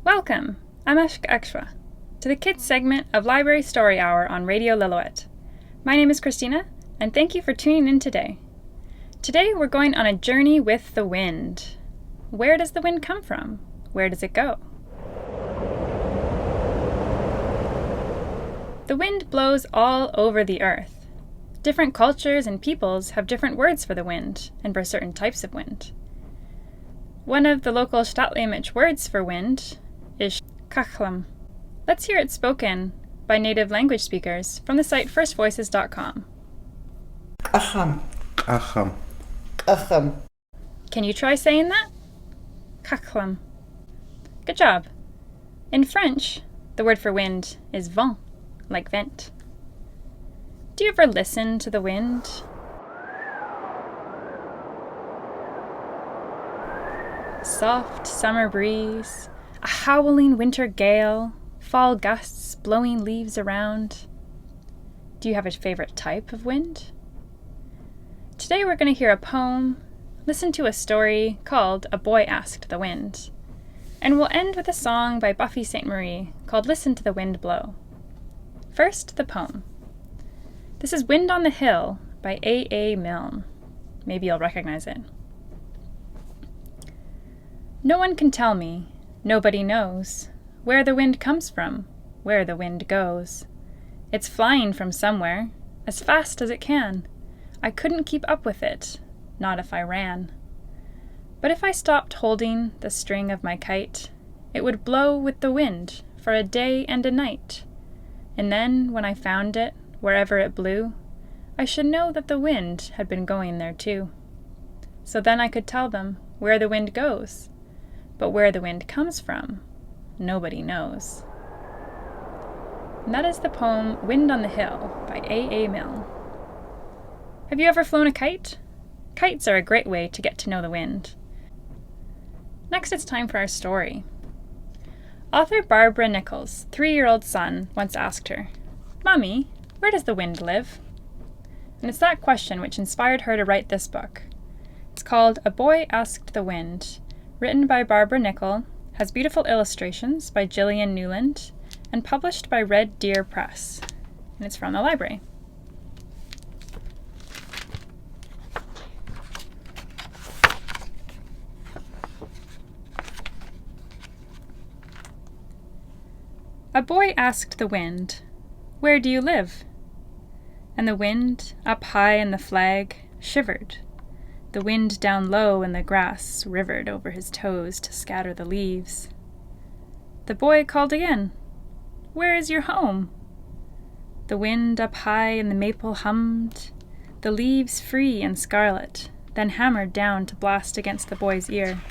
Welcome, Amashk Akshwa, to the kids segment of Library Story Hour on Radio Lillooet. My name is Christina, and thank you for tuning in today. Today we're going on a journey with the wind. Where does the wind come from? Where does it go? The wind blows all over the earth. Different cultures and peoples have different words for the wind and for certain types of wind. One of the local Stadtlämisch words for wind is kachlam. Let's hear it spoken by native language speakers from the site firstvoices.com. Kacham. Acham. Kacham. Can you try saying that? Kachlam. Good job. In French, the word for wind is vent, like vent. Do you ever listen to the wind? Soft summer breeze, a howling winter gale, fall gusts blowing leaves around. Do you have a favorite type of wind? Today we're going to hear a poem, listen to a story called A Boy Asked the Wind, and we'll end with a song by Buffy Sainte-Marie called Listen to the Wind Blow. First, the poem. This is Wind on the Hill by A. Milne. Maybe you'll recognize it. No one can tell me, nobody knows, where the wind comes from, where the wind goes. It's flying from somewhere, as fast as it can. I couldn't keep up with it, not if I ran. But if I stopped holding the string of my kite, it would blow with the wind for a day and a night. And then, when I found it, wherever it blew, I should know that the wind had been going there too. So then I could tell them where the wind goes. But where the wind comes from, nobody knows. And that is the poem Wind on the Hill by A. Milne. Have you ever flown a kite? Kites are a great way to get to know the wind. Next, it's time for our story. Author Barbara Nicholls' 3-year-old son once asked her, "Mommy, where does the wind live?" And it's that question which inspired her to write this book. It's called A Boy Asked the Wind, written by Barbara Nicholls, has beautiful illustrations by Gillian Newland, and published by Red Deer Press. And it's from the library. A boy asked the wind, "Where do you live?" And the wind, up high in the flag, shivered. The wind down low in the grass rivered over his toes to scatter the leaves. The boy called again, "Where is your home?" The wind up high in the maple hummed, the leaves free and scarlet, then hammered down to blast against the boy's ear.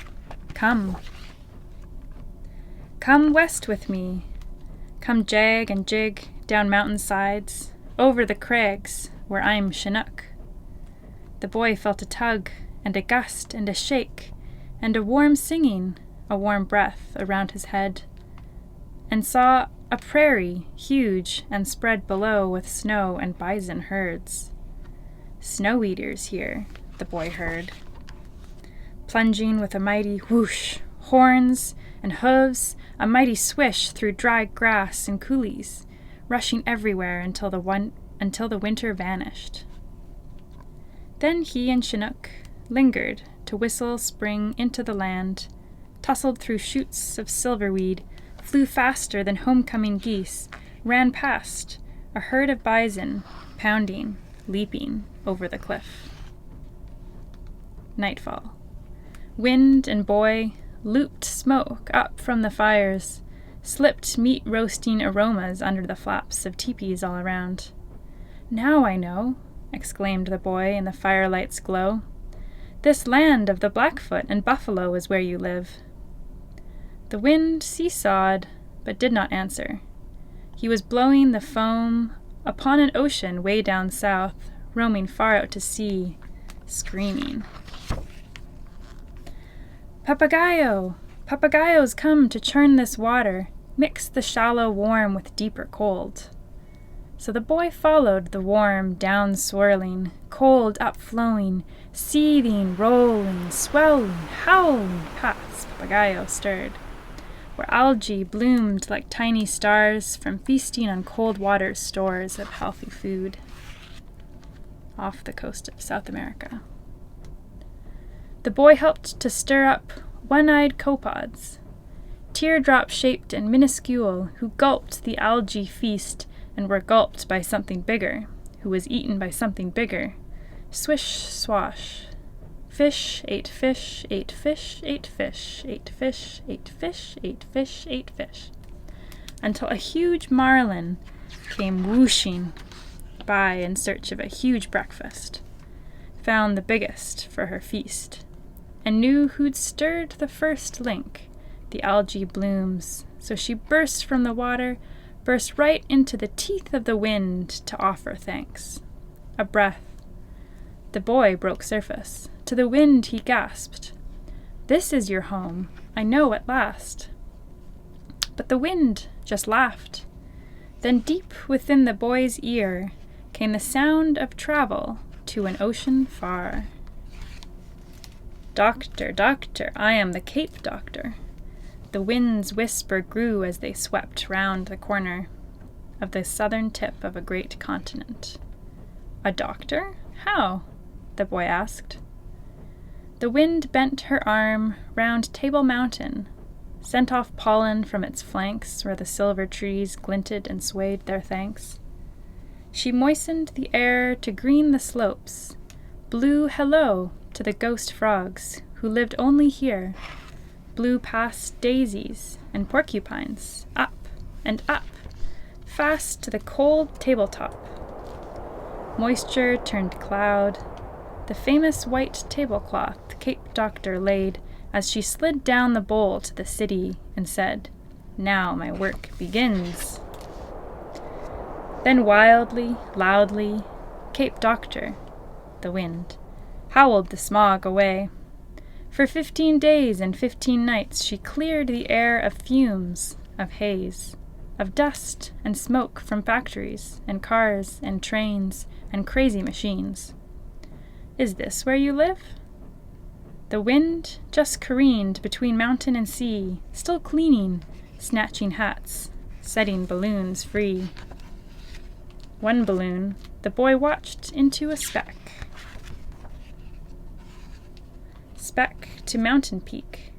"Come. Come west with me. Come jag and jig down mountain sides, over the crags where I'm Chinook." The boy felt a tug, and a gust, and a shake, and a warm singing, a warm breath around his head, and saw a prairie huge and spread below with snow and bison herds. "Snow-eaters here," the boy heard, plunging with a mighty whoosh, horns and hooves, a mighty swish through dry grass and coulees, rushing everywhere until the winter vanished. Then he and Chinook lingered to whistle spring into the land, tussled through shoots of silverweed, flew faster than homecoming geese, ran past a herd of bison, pounding, leaping over the cliff. Nightfall. Wind and boy looped smoke up from the fires, slipped meat-roasting aromas under the flaps of teepees all around. "Now I know," exclaimed the boy in the firelight's glow. "This land of the Blackfoot and buffalo is where you live." The wind seesawed, but did not answer. He was blowing the foam upon an ocean way down south, roaming far out to sea, screaming. "Papagayo! Papagayos come to churn this water, mix the shallow warm with deeper cold." So the boy followed the warm, down-swirling, cold upflowing, seething, rolling, swelling, howling paths Papagayo stirred. where algae bloomed like tiny stars from feasting on cold water's stores of healthy food, off the coast of South America. The boy helped to stir up one-eyed copepods, teardrop-shaped and minuscule, who gulped the algae feast and were gulped by something bigger, who was eaten by something bigger. Swish, swash. Fish, ate fish, ate fish, ate fish, ate fish, ate fish, ate fish, ate fish, until a huge marlin came whooshing by in search of a huge breakfast, found the biggest for her feast, and knew who'd stirred the first link, the algae blooms. So she burst from the water, burst right into the teeth of the wind to offer thanks. A breath. The boy broke surface. To the wind he gasped, "This is your home, I know at last." But the wind just laughed. Then deep within the boy's ear came the sound of travel to an ocean far. "Doctor, doctor, I am the Cape Doctor." The wind's whisper grew as they swept round the corner of the southern tip of a great continent. "A doctor? How?" the boy asked. The wind bent her arm round Table Mountain, sent off pollen from its flanks where the silver trees glinted and swayed their thanks. She moistened the air to green the slopes, blew hello to the ghost frogs who lived only here, blew past daisies and porcupines, up and up, fast to the cold tabletop. Moisture turned cloud. The famous white tablecloth the Cape Doctor laid as she slid down the bowl to the city and said, "Now my work begins." Then wildly, loudly, Cape Doctor, the wind, howled the smog away. For 15 days and 15 nights she cleared the air of fumes, of haze, of dust and smoke from factories and cars and trains and crazy machines. "Is this where you live?" The wind just careened between mountain and sea, still cleaning, snatching hats, setting balloons free. One balloon, the boy watched into a speck. Speck to mountain peak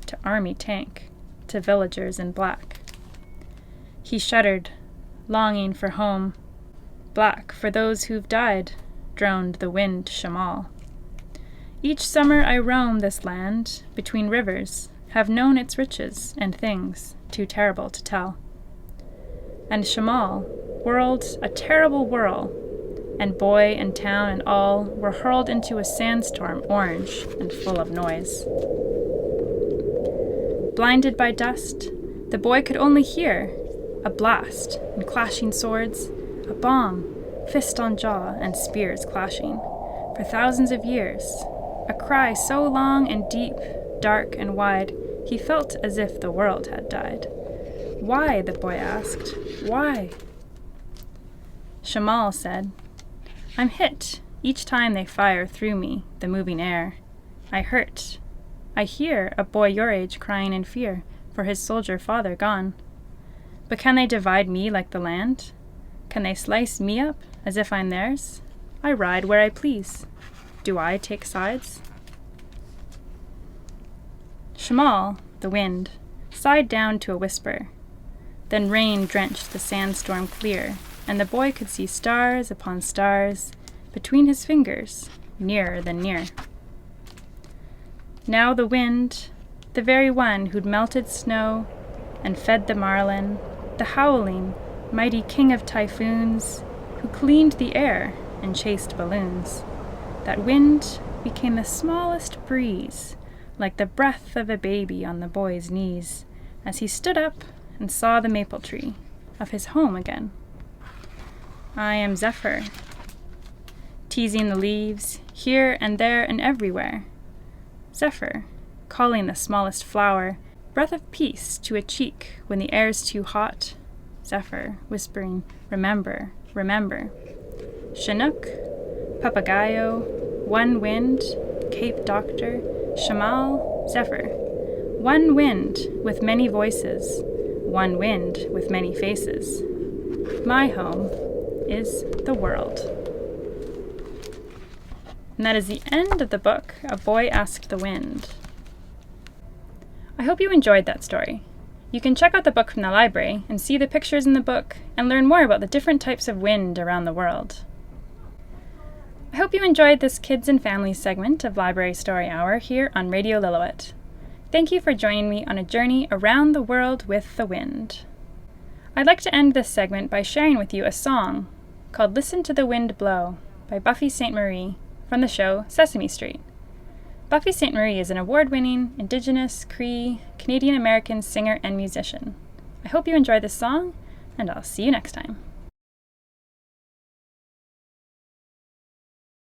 to army tank, to villagers in black. He shuddered, longing for home. "Black for those who've died," droned the wind shamal. "Each summer I roam this land, between rivers, have known its riches and things too terrible to tell." And shamal whirled a terrible whirl, and boy and town and all were hurled into a sandstorm orange and full of noise. Blinded by dust, the boy could only hear a blast and clashing swords, a bomb, fist on jaw and spears clashing, for thousands of years, a cry so long and deep, dark and wide, he felt as if the world had died. "Why?" the boy asked. "Why?" Shamal said, "I'm hit each time they fire through me, the moving air. I hurt. I hear a boy your age crying in fear for his soldier father gone. But can they divide me like the land? Can they slice me up as if I'm theirs? I ride where I please. Do I take sides?" Shamal, the wind, sighed down to a whisper. Then rain drenched the sandstorm clear, and the boy could see stars upon stars between his fingers, nearer than near. Now the wind, the very one who'd melted snow and fed the marlin, the howling, mighty king of typhoons, who cleaned the air and chased balloons. That wind became the smallest breeze, like the breath of a baby on the boy's knees, as he stood up and saw the maple tree of his home again. "I am Zephyr," teasing the leaves here and there and everywhere. Zephyr, calling the smallest flower, breath of peace to a cheek when the air's too hot. Zephyr, whispering, "Remember, remember." Chinook, Papagayo, one wind, Cape Doctor, Shamal, Zephyr, One wind with many voices, one wind with many faces. My home is the world. And that is the end of the book, A Boy Asked the Wind. I hope you enjoyed that story. You can check out the book from the library and see the pictures in the book and learn more about the different types of wind around the world. I hope you enjoyed this Kids and Families segment of Library Story Hour here on Radio Lillooet. Thank you for joining me on a journey around the world with the wind. I'd like to end this segment by sharing with you a song called Listen to the Wind Blow by Buffy Sainte-Marie from the show Sesame Street. Buffy Sainte-Marie is an award-winning Indigenous, Cree, Canadian-American singer and musician. I hope you enjoy this song, and I'll see you next time.